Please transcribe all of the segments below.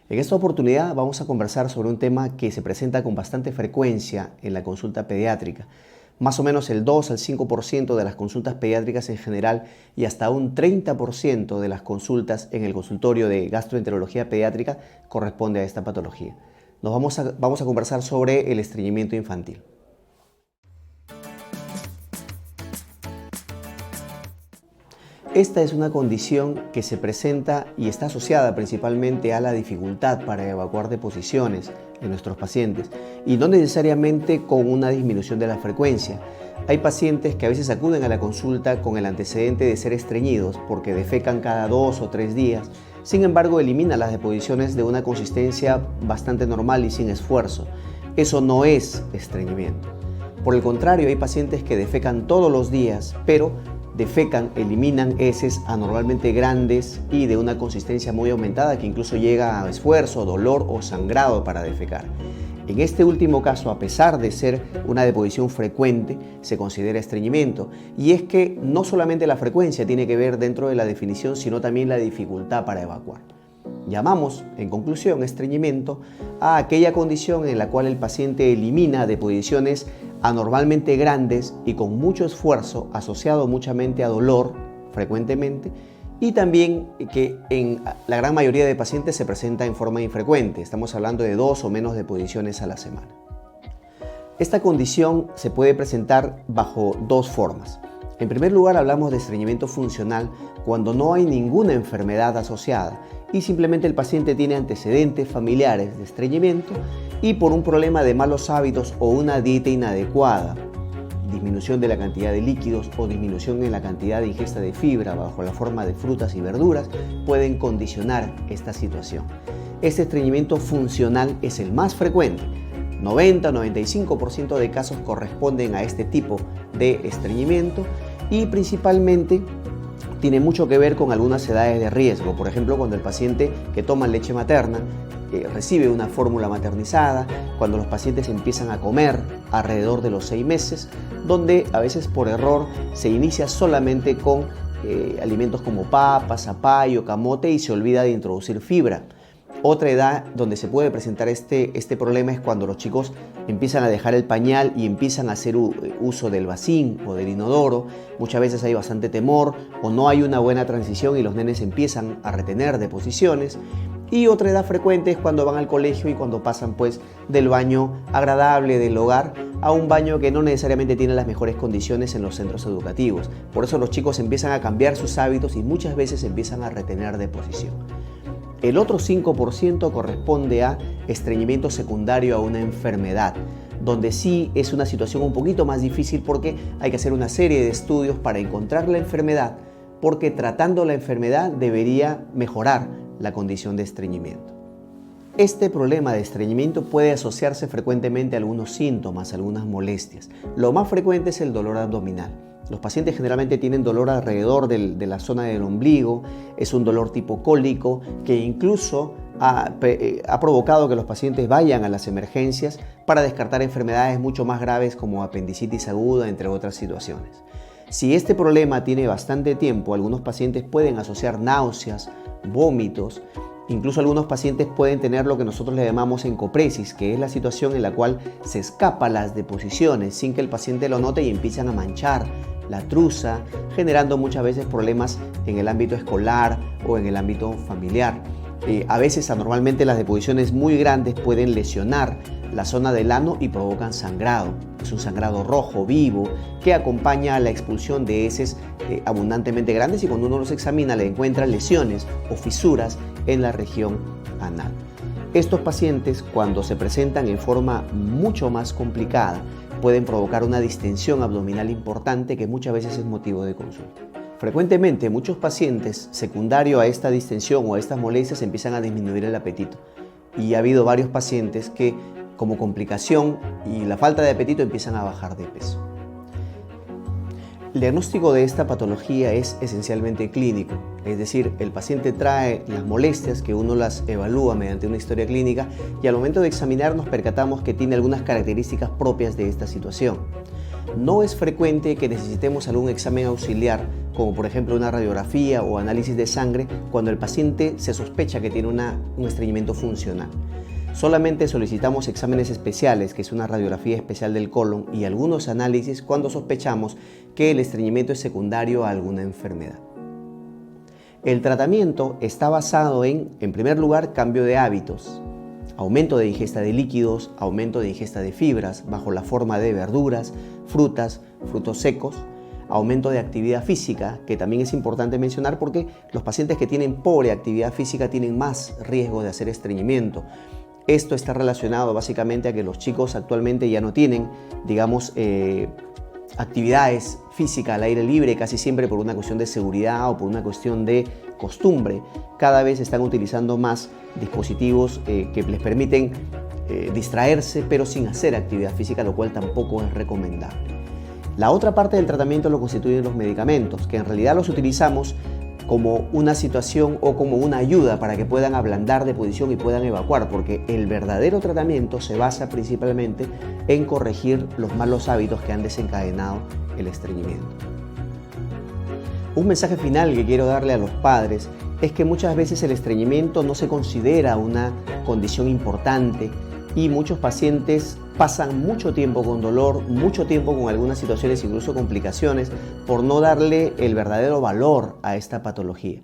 En esta oportunidad vamos a conversar sobre un tema que se presenta con bastante frecuencia en la consulta pediátrica. Más o menos el 2 al 5% de las consultas pediátricas en general y hasta un 30% de las consultas en el consultorio de gastroenterología pediátrica corresponde a esta patología. Vamos a conversar sobre el estreñimiento infantil. Esta es una condición que se presenta y está asociada principalmente a la dificultad para evacuar deposiciones en nuestros pacientes y no necesariamente con una disminución de la frecuencia. Hay pacientes que a veces acuden a la consulta con el antecedente de ser estreñidos porque defecan cada 2 o 3 días, sin embargo eliminan las deposiciones de una consistencia bastante normal y sin esfuerzo. Eso no es estreñimiento. Por el contrario, hay pacientes que defecan todos los días, pero eliminan heces anormalmente grandes y de una consistencia muy aumentada que incluso llega a esfuerzo, dolor o sangrado para defecar. En este último caso, a pesar de ser una deposición frecuente, se considera estreñimiento. Y es que no solamente la frecuencia tiene que ver dentro de la definición, sino también la dificultad para evacuar. Llamamos, en conclusión, estreñimiento a aquella condición en la cual el paciente elimina deposiciones anormalmente grandes y con mucho esfuerzo, asociado muchamente a dolor frecuentemente, y también que en la gran mayoría de pacientes se presenta en forma infrecuente. Estamos hablando de 2 o menos deposiciones a la semana. Esta condición se puede presentar bajo 2 formas. En primer lugar, hablamos de estreñimiento funcional cuando no hay ninguna enfermedad asociada y simplemente el paciente tiene antecedentes familiares de estreñimiento y por un problema de malos hábitos o una dieta inadecuada, disminución de la cantidad de líquidos o disminución en la cantidad de ingesta de fibra bajo la forma de frutas y verduras pueden condicionar esta situación. Este estreñimiento funcional es el más frecuente. 90-95% de casos corresponden a este tipo de estreñimiento y principalmente tiene mucho que ver con algunas edades de riesgo. Por ejemplo, cuando el paciente que toma leche materna recibe una fórmula maternizada, cuando los pacientes empiezan a comer alrededor de los 6 meses, donde a veces por error se inicia solamente con alimentos como papa, zapallo, camote y se olvida de introducir fibra. Otra edad donde se puede presentar este problema es cuando los chicos empiezan a dejar el pañal y empiezan a hacer uso del bacín o del inodoro. Muchas veces hay bastante temor o no hay una buena transición y los nenes empiezan a retener deposiciones. Y otra edad frecuente es cuando van al colegio y cuando pasan del baño agradable del hogar a un baño que no necesariamente tiene las mejores condiciones en los centros educativos. Por eso los chicos empiezan a cambiar sus hábitos y muchas veces empiezan a retener deposición. El otro 5% corresponde a estreñimiento secundario a una enfermedad, donde sí es una situación un poquito más difícil porque hay que hacer una serie de estudios para encontrar la enfermedad, porque tratando la enfermedad debería mejorar la condición de estreñimiento. Este problema de estreñimiento puede asociarse frecuentemente a algunos síntomas, algunas molestias. Lo más frecuente es el dolor abdominal. Los pacientes generalmente tienen dolor alrededor de la zona del ombligo, es un dolor tipo cólico que incluso ha provocado que los pacientes vayan a las emergencias para descartar enfermedades mucho más graves como apendicitis aguda, entre otras situaciones. Si este problema tiene bastante tiempo, algunos pacientes pueden asociar náuseas, vómitos. Incluso algunos pacientes pueden tener lo que nosotros le llamamos encopresis, que es la situación en la cual se escapan las deposiciones sin que el paciente lo note y empiezan a manchar la truza, generando muchas veces problemas en el ámbito escolar o en el ámbito familiar. A veces anormalmente las deposiciones muy grandes pueden lesionar la zona del ano y provocan sangrado. Es un sangrado rojo, vivo, que acompaña a la expulsión de heces abundantemente grandes y cuando uno los examina le encuentra lesiones o fisuras en la región anal. Estos pacientes, cuando se presentan en forma mucho más complicada, pueden provocar una distensión abdominal importante que muchas veces es motivo de consulta. Frecuentemente, muchos pacientes, secundario a esta distensión o a estas molestias, empiezan a disminuir el apetito. Y ha habido varios pacientes que, como complicación y la falta de apetito, empiezan a bajar de peso. El diagnóstico de esta patología es esencialmente clínico, es decir, el paciente trae las molestias que uno las evalúa mediante una historia clínica y al momento de examinar nos percatamos que tiene algunas características propias de esta situación. no es frecuente que necesitemos algún examen auxiliar, como por ejemplo una radiografía o análisis de sangre, cuando el paciente se sospecha que tiene un estreñimiento funcional. Solamente solicitamos exámenes especiales, que es una radiografía especial del colon, y algunos análisis cuando sospechamos que el estreñimiento es secundario a alguna enfermedad. El tratamiento está basado en primer lugar, cambio de hábitos, aumento de ingesta de líquidos, aumento de ingesta de fibras bajo la forma de verduras, frutas, frutos secos, aumento de actividad física, que también es importante mencionar porque los pacientes que tienen pobre actividad física tienen más riesgo de hacer estreñimiento. Esto está relacionado básicamente a que los chicos actualmente ya no tienen, digamos, actividades físicas al aire libre, casi siempre por una cuestión de seguridad o por una cuestión de costumbre. Cada vez están utilizando más dispositivos que les permiten distraerse, pero sin hacer actividad física, lo cual tampoco es recomendable. La otra parte del tratamiento lo constituyen los medicamentos, que en realidad los utilizamos como una situación o como una ayuda para que puedan ablandar de posición y puedan evacuar, porque el verdadero tratamiento se basa principalmente en corregir los malos hábitos que han desencadenado el estreñimiento. Un mensaje final que quiero darle a los padres es que muchas veces el estreñimiento no se considera una condición importante y muchos pacientes pasan mucho tiempo con dolor, mucho tiempo con algunas situaciones, incluso complicaciones, por no darle el verdadero valor a esta patología.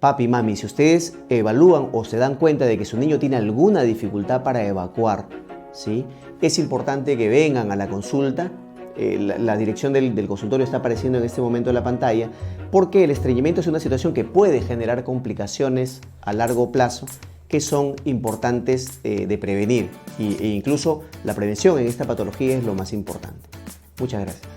Papi, mami, si ustedes evalúan o se dan cuenta de que su niño tiene alguna dificultad para evacuar, ¿sí?, es importante que vengan a la consulta. La dirección del consultorio está apareciendo en este momento en la pantalla, porque el estreñimiento es una situación que puede generar complicaciones a largo plazo que son importantes de prevenir, e incluso la prevención en esta patología es lo más importante. Muchas gracias.